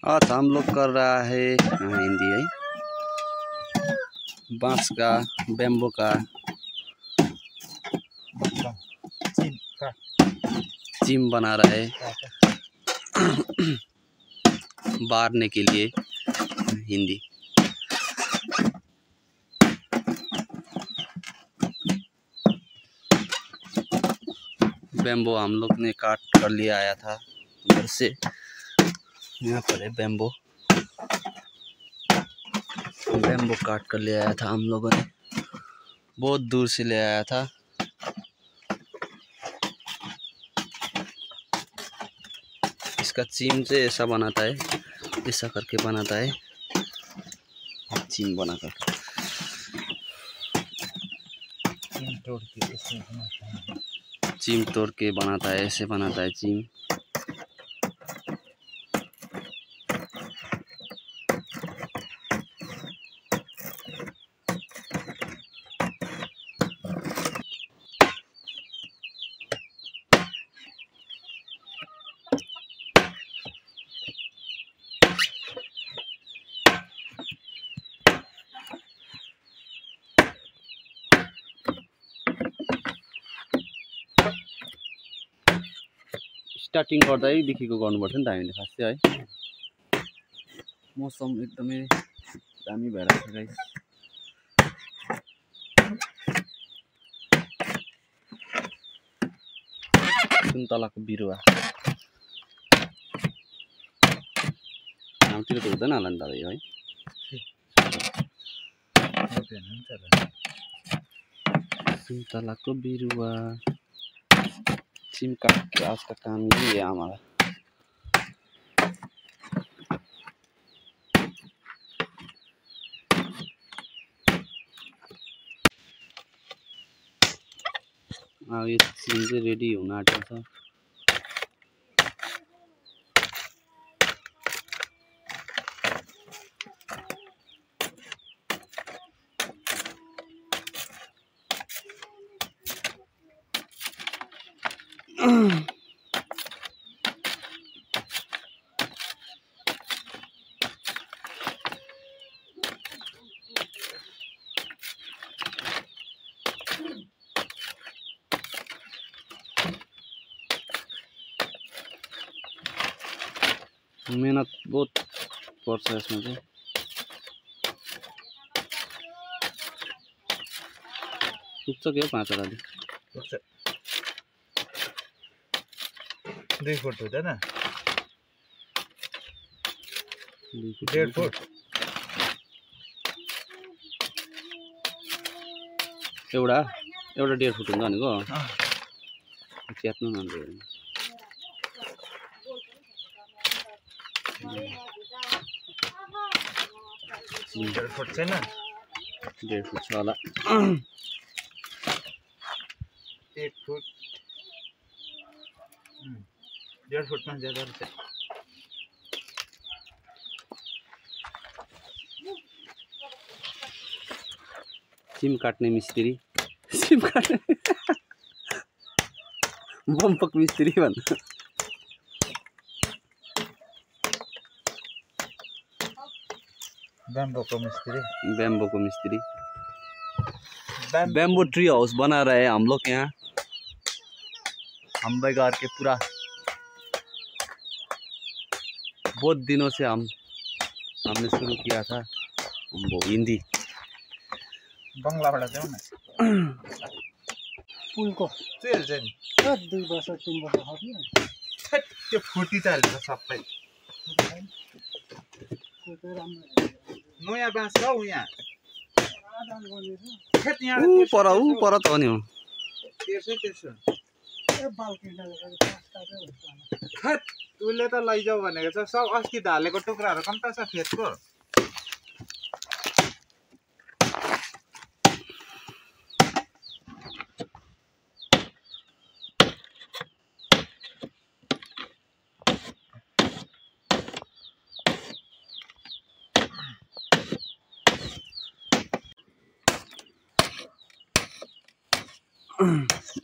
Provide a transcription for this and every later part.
आज हम लोग कर रहा है हिंदी है, बांस का, बेम्बो का चिम बना रहा है बारने के लिए हिंदी। बेम्बो हम लोग ने काट कर लिया आया था घर से। यहाँ पर है बेम्बो काट कर ले आया था हम लोगों ने, बहुत दूर से ले आया था। इसका चिम से ऐसा बनाता है, ऐसा करके बनाता है चिम बनाकर। चिम तोड़ के बनाता है, ऐसे बनाता है चिम। स्टार्टिङ गर्दैदेखिको गर्नुपर्छ नि त हामीले खास चाहिँ है। मौसम एकदमै दामी भएर छ गाइस। सुन्तलाको बिरुवा हाम्रोतिर त हुँदैन होला नि त है। सुन्तलाको बिरुवा चिम काट के आज का काम यही है हमारा। ये चिम चाहिँ रेडी हुन आँटेको छ। मेहनत बहुत पर्छ यसमा चाहिँ। पुग्छ के 5 वटा पुग्छ। 2 फुट हुँदैन, 1.5 फुट एउटा 1.5 फुट हुन्छ भनेको। च्यात्नु न 1.5 फुट छैन, 1.5 फुट छ होला। 1 फुट 1.5 फुटमा ज्यादा रहेछ। चिम काट्ने मिस्त्री, चिम काट्ने बम्पक मिस्त्री भन्छ। बेम्बो को मिस्त्री बेम्बो ट्री हाउस बना रहे हैं हम लोग यहाँ। हम घर के पूरा बहुत दिनों से हमने शुरू किया था वो हिंदी। बंगलाबाट जाऊ न पुलको चेल चाहिँ 2 वर्ष 3 वर्ष हट्यो। त्यो फुटी चालेछ सबै। नयाँ बाँस छ यहाँ पर त हो नि। त्यसो खत उसले त लैजाऊ भनेको छ। सब अस्ति ढालेको टुक्राहरू कम्ता छ खेतको।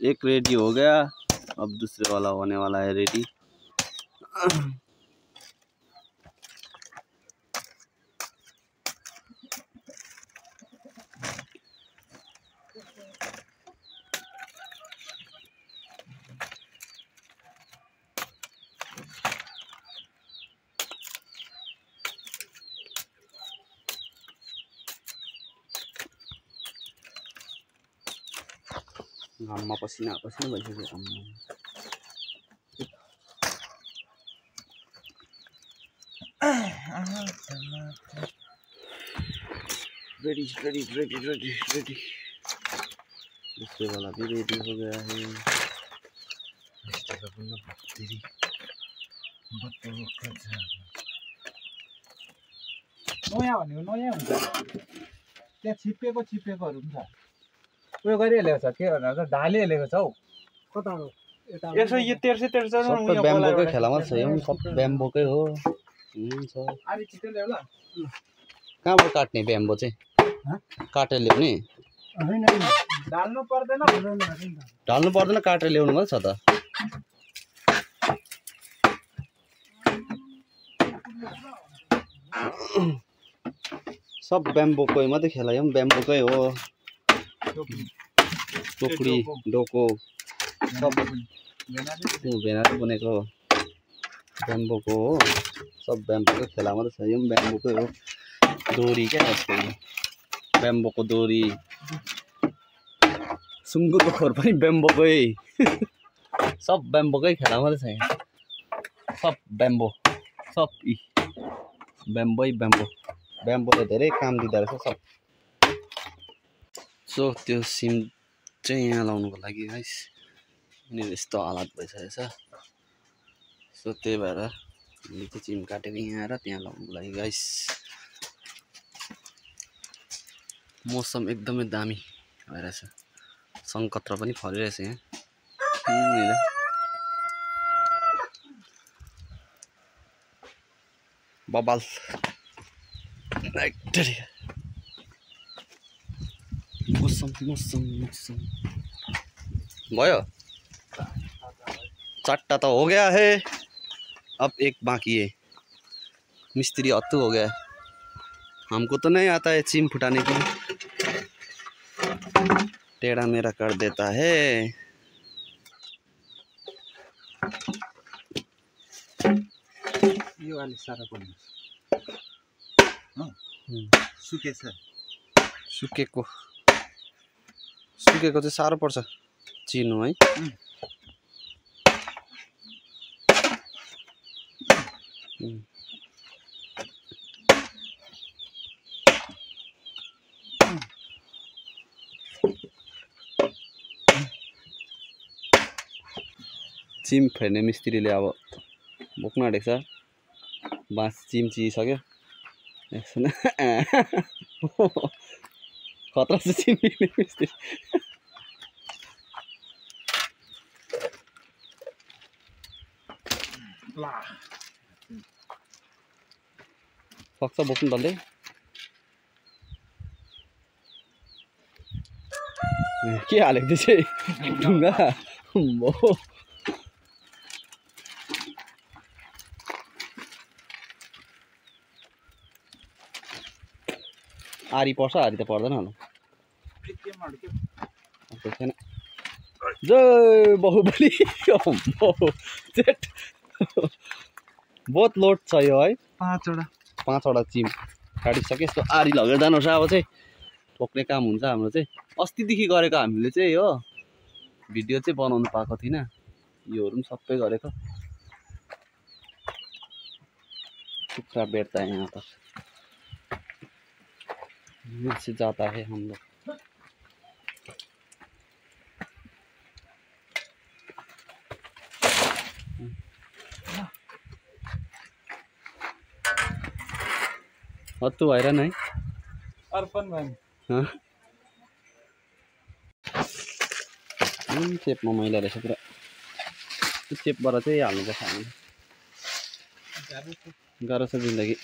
एक रेडी हो गया, अब दूसरे वाला होने वाला है रेडी। घाममा पसिना पसिना भइसक्यो आम्मा। रेडी दूसरे वाला भी रेडी हो गया है। नयाँ भनेको नयाँ हुन्छ त्यहाँ छिप्पिएकोहरू हुन्छ उयो गरिहालेको छ के भन्दा ढालिहालेको छ हौ कता हो यता यसो यो तेर्से सबै ब्याम्बोकै खेला मात्र छ यो पनि सब ब्याम्बोकै हो। हुन्छ अलि छिटो ल्याउ ल कहाँबाट काट्ने ब्याम्बो चाहिँ काटेर ल्याउने होइन ढाल्नु पर्दैन ढाल्नु पर्दैन काटेर ल्याउनु मात्र छ त। सब ब्याम्बोकै मात्रै खेला यो पनि ब्याम्बोकै हो। टोकरी डोको सब भेनाले बुनेको ब्याम्बोको हो। सब ब्याम्बोकै खेला मात्रै छ यो पनि ब्याम्बोकै हो। डोरी क्या यसको ब्याम्बोको डोरी सुँगुरको खोर पनि ब्याम्बोकै सब ब्याम्बोकै खेला मात्रै छ यहाँ। सब ब्याम्बो सब ब्याम्बोले धेरै काम दिँदो रहेछ सब। सो त्यो सिम चाहिँ यहाँ लाउनुको लागि गाइस यिनीहरू यस्तो हालत भइसकेको छ। सो त्यही भएर हामीले चाहिँ चिम काटेर यहाँ आएर त्यहाँ लाउनुको लागि गाइस। मौसम एकदमै दामी भइरहेछ। सङ्कत्र पनि फरिरहेछ यहाँ। बबाल मौसम भयो। 4टा तो हो गया है, अब एक बाकी है। मिस्त्री अत्तू हो गया है। हमको तो नहीं आता है चिम फुटाने की, टेढ़ा मेरा कर देता है। ये वाली सारा पनि सुकेको चाहिँ साह्रो पर्छ चिन्नु है। चिम फेर्ने मिस्त्रीले अब बोक्न आँटेको छ। बाँस चिम चिसक्यो। खतरा छ चिम फेर्ने मिस्त्री। सक्छ बोक्नु डल्लै। के हालेको त्यो चाहिँ ढुङ्गा आरी पर्छ, आरी त पर्दैन होला। छैन। जय बाहुबली। बहुत लोड छ यो है। 5वटा चिम काटिसके। यस्तो आरी लगेर जानुपर्छ। अब चाहिँ ठोक्ने काम हुन्छ हाम्रो चाहिँ। अस्तिदेखि गरेको हामीले चाहिँ हो, भिडियो चाहिँ बनाउनु पाएको थिइनँ। योहरू पनि सबै गरेको। टुक्रा बेट्दा है यहाँ पर से जाता है हम लोग। हत्तु भएर नै अर्पण भयो। चेपमा मैला रहेछ पुरा। त्यो चेपबाट चाहिँ हाल्नुपर्छ हामीले। गाह्रो छ जिन्दगी।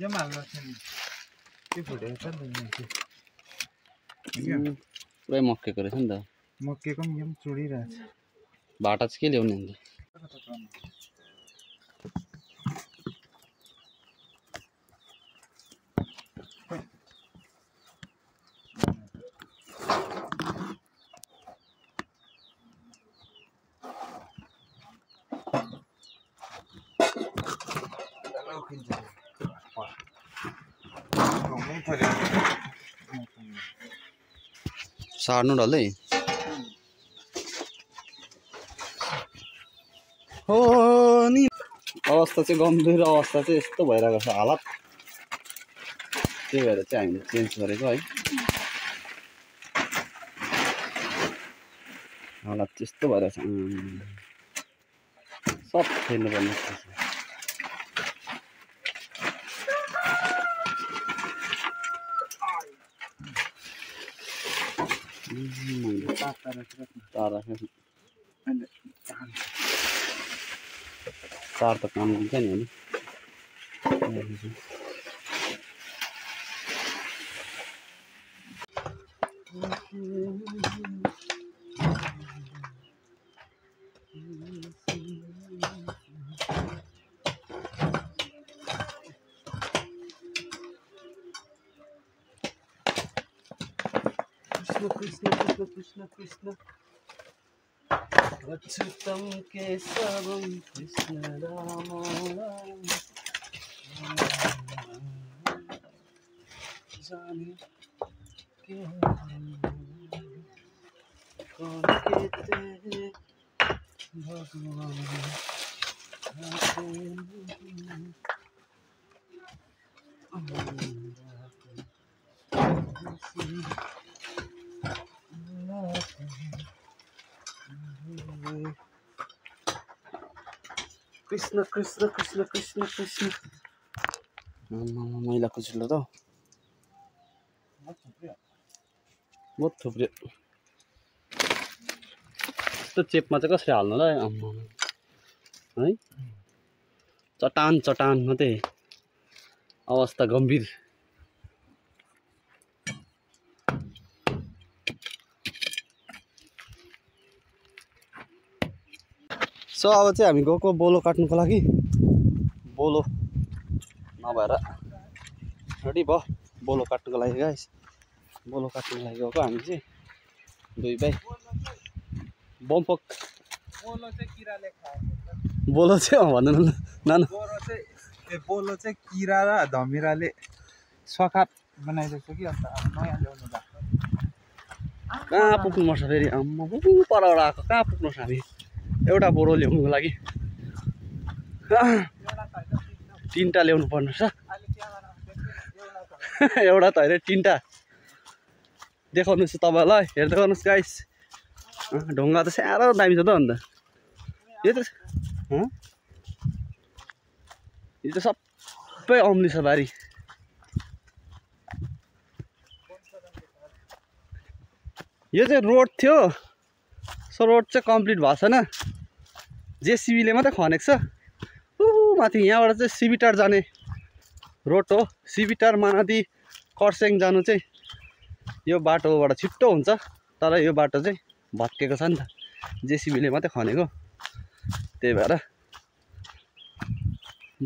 यो हाल्नु छ नि के फुटेको छ नि पुरै मक्केको रहेछ नि त। मक्केको पनि यो चुडिरहेछ। भाटा चाहिँ के ल्याउने अन्त? सार्नु डल्लै हो नि अवस्था चाहिँ गम्भीर अवस्था चाहिँ यस्तो भइरहेको छ हालत त्यही भएर चाहिँ हामीले चेन्ज गरेको है हालत त्यस्तो भइरहेछ सब फेर्नु पर्ने चार त काम दिन्छ नि होइन कृष्ण कृष्ण कृष्ण कृष्ण अच्युतम केशवम कृष्ण राम राम जाने के कौन कहते हैं भगवान कृष्ण कृष्ण कृष्ण कृष्ण कृष्ण मैला कुचिलो त बहुत थुप्रो यस्तो चेपमा चाहिँ कसरी हाल्नु ल है चटान चटान मात्रै अवस्था गम्भीर सो अब चाहिँ हामी गएको बोलो काट्नुको लागि बोलो नभएर रेडी भयो बोलो काट्नुको लागि गाइस बोलो काट्नुको लागि गएको हामी चाहिँ दुई भाइ बम्पक बोलो चाहिँ किराले खायो बोलो चाहिँ भन्नु न नाना बोलो चाहिँ किरा र धमिराले सखाप बनाइदिएको कि अन्त नयाँ ल्याउनु भएको कहाँ पुग्नुपर्छ फेरि आम्मा परबाट आएको कहाँ पुग्नुपर्छ हामी एउटा बोरो ल्याउनुको लागि तिनवटा ल्याउनु पर्ने रहेछ एउटा त होइन तिनवटा देखाउनुहोस् तपाईँलाई हेर्दै गर्नुहोस् गाइस ढुङ्गा त साह्रो दामी छ त अन्त यो त सबै अम्ली छ बारी यो चाहिँ रोड थियो सो रोड चाहिँ कम्प्लिट भएको छैन जेसिबीले मात्रै खनेको छ माथि यहाँबाट चाहिँ सिबिटार जाने रोड हो सिबिटार मानादी कर्स्याङ जानु चाहिँ यो बाटोबाट छिट्टो हुन्छ तर यो बाटो चाहिँ भत्केको छ नि त जेसिबीले मात्रै खनेको त्यही भएर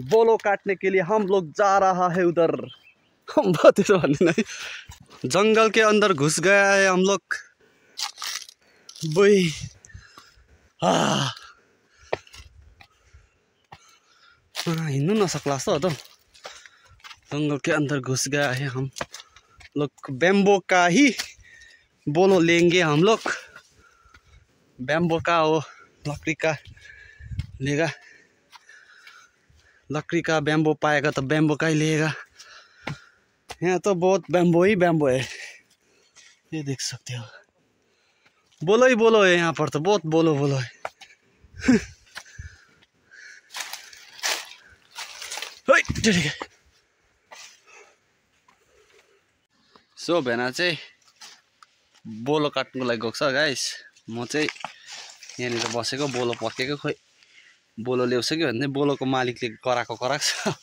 बोलो काटने के लिए हम लोग जा रहा है उधर त्यसो भन्दैन है जंगल के अंदर घुस गया है हम लोग बोई हिँड्नु नसक्ला जस्तो हो त जंगल के अंदर घुस गया है हम लोग बैम्बो का ही बोलो लेंगे हम लोग बैम्बो का हो लकड़ी का लेगा लकड़ी का बैम्बो पाएगा तो बैम्बो का ही लेगा यहाँ तो बहुत बैम्बो ही बैम्बो है ये देख सकते हो बोलो ही बोलो है यहाँ पर तो बहुत बोलो बोलो है सो भेना चाहिँ बोलो काट्नुको लागि गएको छ गाइस म चाहिँ यहाँनिर बसेको बोलो पर्केको खोइ बोलो ल्याउँछ कि भन्दै बोलोको मालिकले कराएको छ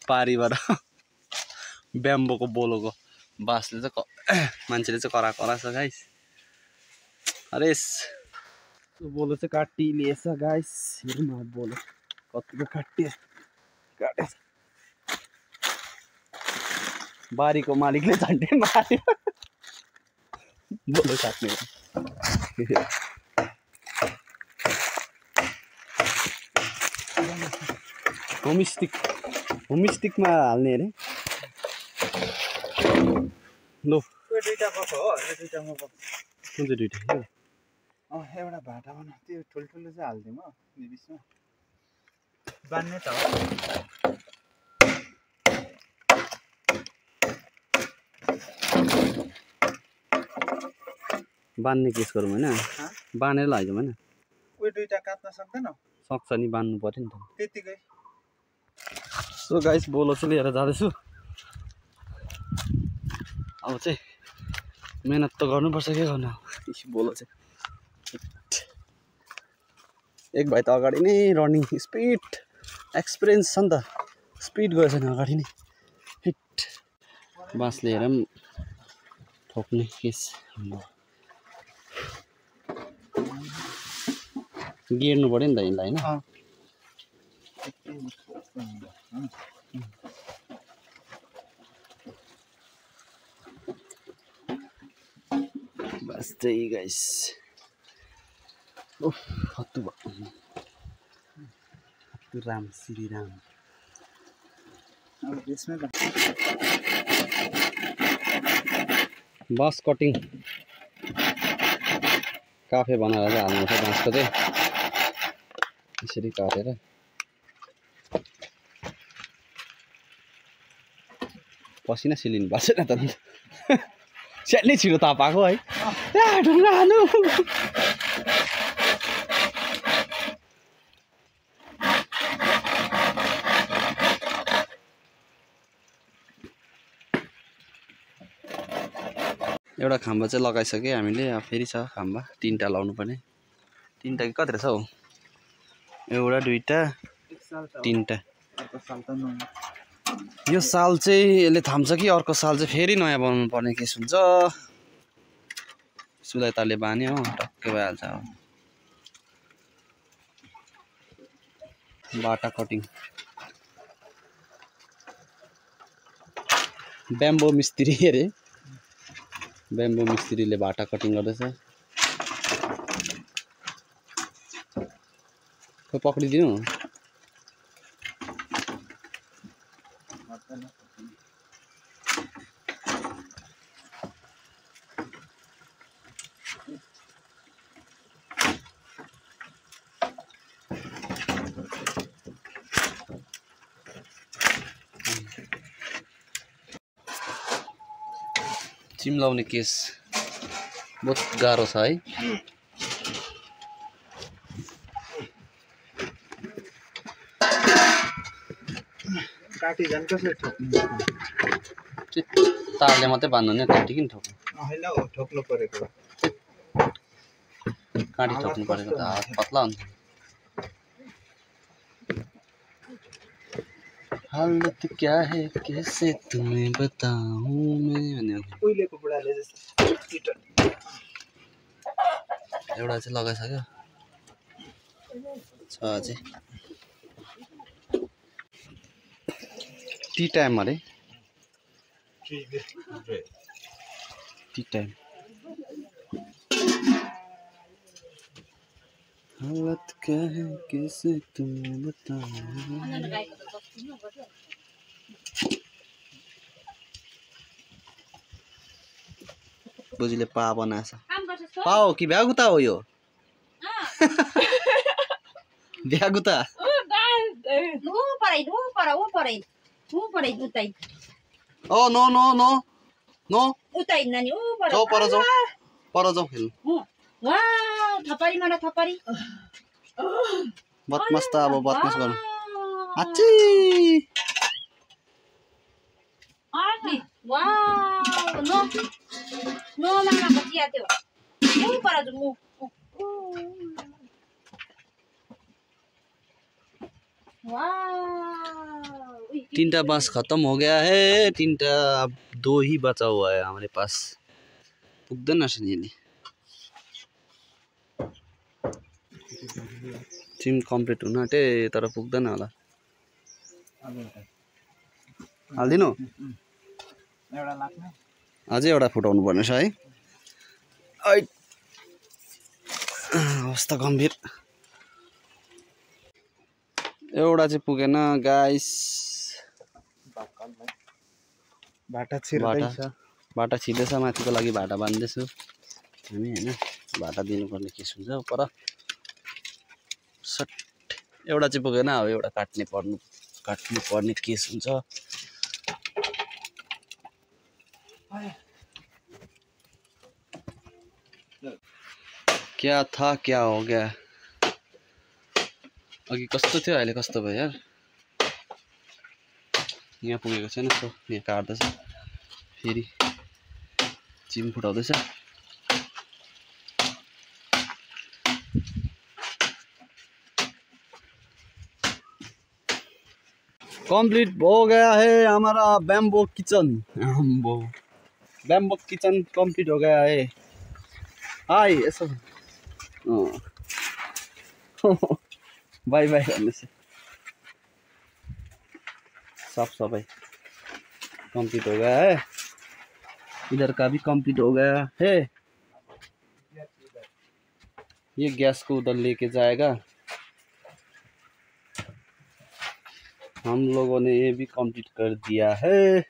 पारीबाट ब्याम्बोको बोलोको बाँसले चाहिँ मान्छेले चाहिँ कराएको छ गाइस अरेस बोलो चाहिँ काटिलिएछ गाइस हेर्नु बोलो कतिको काटेछ बारीको मालिकले झन्डै मार्यो बोलो काट्ने होमस्टिकमा हाल्ने अरे लो त्यो दुईटा कस्तो हो यो दुईटामा कुन चाहिँ दुइटा यो एउटा भाटा बनाऊ त्यो ठुल्ठुलो चाहिँ हालिदिउँ हो बिचमा बान्ने त हो बान्ने केस गरौँ होइन बानेर लैजाउँ होइन उयो दुईटा काट्न सक्दैन सक्छ नि बान्नु पर्यो नि त त्यतिकै सो गाइस बोलो चाहिँ लिएर जाँदैछु अब चाहिँ मेहनत त गर्नुपर्छ के गर्नु बोलो चाहिँ एक भाइ त अगाडि नै रनिङ स्पिड एक्सपिरियन्स छ नि त स्पिड गएछ नि अगाडि नै हिट बाँस लिएर पनि ठोक्ने केस गिर्नु पऱ्यो नि त यसलाई होइन बस त्यही गाइस ओह हत्तु राम श्री राम अब यसमै बाँस कटिङ काफे बनाएर चाहिँ हाल्नुपर्छ बाँसको चाहिँ यसरी काटेर पसिना सिलिनु पर्छ न त स्यानै छिटो तापाएको है ढुङ्गा हाल्नु एउटा खाम्बा चाहिँ लगाइसक्यो हामीले अब फेरि छ खाम्बा तीनटा लाउनु पर्ने तीनटा कि कति रहेछ हौ एउटा दुईटा तीनटा यो साल चाहिँ यसले थाम्छ कि अर्को साल चाहिँ फेरि नयाँ बनाउनु पर्ने केस हुन्छ सुलाइताले बान्यो हो टक्कै भइहाल्छ अब बाटा कटिङ ब्याम्बो मिस्त्री अरे ब्याम्बो मिस्त्रीले बाटा कटिङ गर्दैछ खोइ पक्रिदिनु चिम लाउने केस बहुत गाह्रो छ है काटी झन् कसरी ठोक्नु तारले मात्रै बान्नु नि काटी किन ठोक्नु होइन हो ठोक्नु परेको काटी ठोक्नु परेको त हात पतला हुन्छ हालत क्या है कैसे तुम्हें बताऊं मैं उहिलेको बुढाले जस्तो एउटा चाहिँ लगाइसक्यो छ अझै टी टाइम अरे टी टाइम हालत क्या है कैसे तुम्हें बताऊं बुझीले पा बनाएछ पाओ कि भ्यागुता हो यो भ्यागुता oh no no no no जाऊ पर जाऊ खेल्नु बदमास त अब बदमास गर्नु आच्छी तीनटा बांस खत्म हो गया है तीनटा अब 2 ही बचा हुआ है हमारे पास पुग्दैन रहेछ नि यसले चिम कम्प्लिट हुन आँटे तर पुग्दैन होला हाल्दिनु एउटा लाग्ने अझै एउटा फुटाउनु पर्ने छ है अवस्था गम्भीर एउटा चाहिँ पुगेन गाइस बाटा छिर्दैछ भाटा छिँदैछ, माथिको लागि भाटा बान्दैछु हामी होइन। भाटा दिनुपर्ने केस हुन्छ पर सट एउटा चाहिँ पुगेन, अब एउटा काट्नु पर्ने केस हुन्छ। क्या था क्या हो गया, अघि कस्तो थियो अहिले कस्तो भयो यार। यहाँ पुगेको छैन, सो यहाँ काट्दैछ, फेरि चिम फुटाउँदैछ। कंप्लीट हो गया है हमारा bamboo kitchen. Bamboo kitchen complete हो गया है। हाय यसो बाय बाय भन्नुहोस्। साफ सफाई कंप्लीट हो गया है, इधर का भी कंप्लीट हो गया है। ये गैस को उधर लेके जाएगा। हम लोगों ने ये भी कंप्लीट कर दिया है।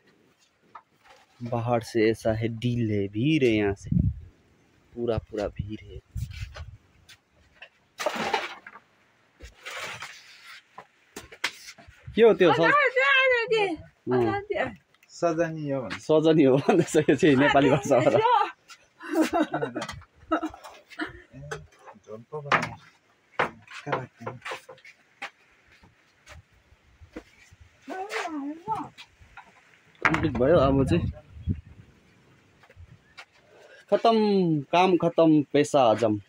बाहर से ऐसा है, डील है, भीड़ है, यहाँ से पूरा भीड़ है। के हो त्यो सजनी हो भन्छ। सजनी हो भन्दैछ यो चाहिँ नेपाली भाषाबाट। कम्प्लिट भयो अब चाहिँ खत्म, काम खत्म, पैसा हजम।